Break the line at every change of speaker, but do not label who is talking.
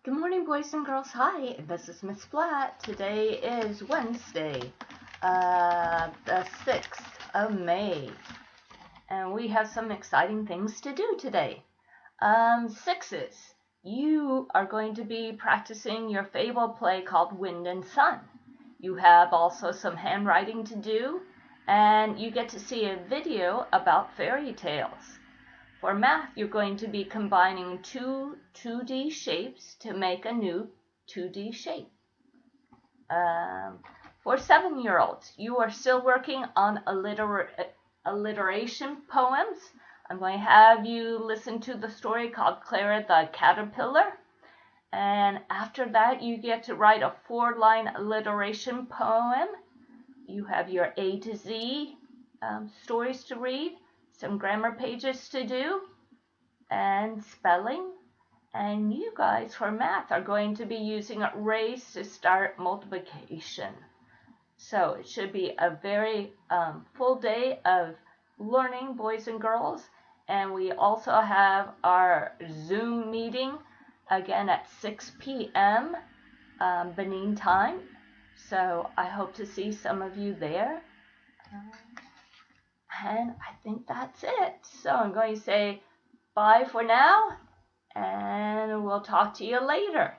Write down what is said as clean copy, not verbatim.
Good morning, boys and girls. Hi, this is Miss Flat. Today is Wednesday, the 6th of May, and we have some exciting things to do today. Sixes, you are going to be practicing your fable play called Wind and Sun. You have also some handwriting to do, and you get to see a video about fairy tales. For math, you're going to be combining two 2D shapes to make a new 2D shape. For 7-year-olds, you are still working on alliteration poems. I'm going to have you listen to the story called Clara the Caterpillar. And after that, you get to write a 4-line alliteration poem. You have your A to Z stories to read, some grammar pages to do, and spelling. And you guys for math are going to be using raise to start multiplication. So it should be a very full day of learning, boys and girls. And we also have our Zoom meeting again at 6 p.m. Benin time. So I hope to see some of you there. And I think that's it. So I'm going to say bye for now, and we'll talk to you later.